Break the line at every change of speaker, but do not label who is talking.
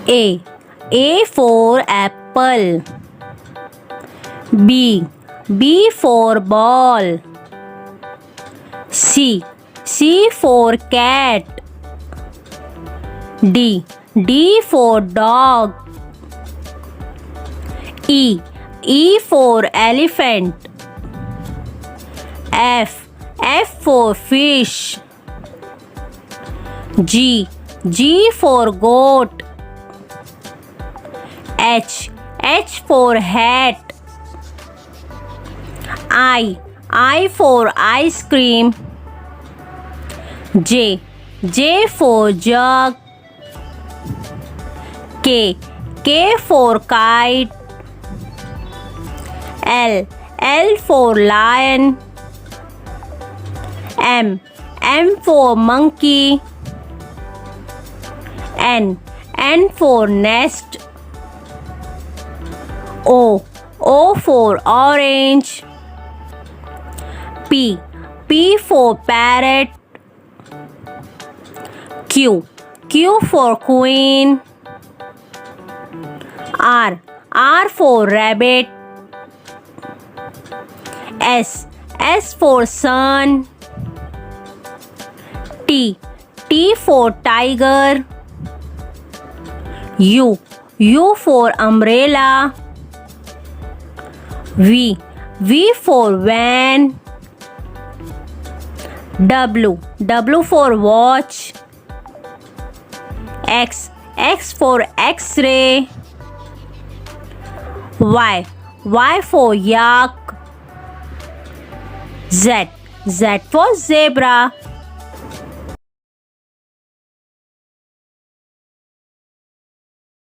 A. A for apple. B. B for ball. C. C for cat. D. D for dog. E. E for elephant. F. F for fish. G. G for goat. H. H for hat. I for ice cream. J. J for jug. K. K for kite. L. L for lion. M. M for monkey. N. N for nest. O. O for orange. P. P for parrot. Q. Q for queen. R. R for rabbit. S. S for sun. T. T for tiger. U. U for umbrella. V. V for van. W. W for watch. X. X for X-ray. Y. Y for yak. Z. Z for zebra.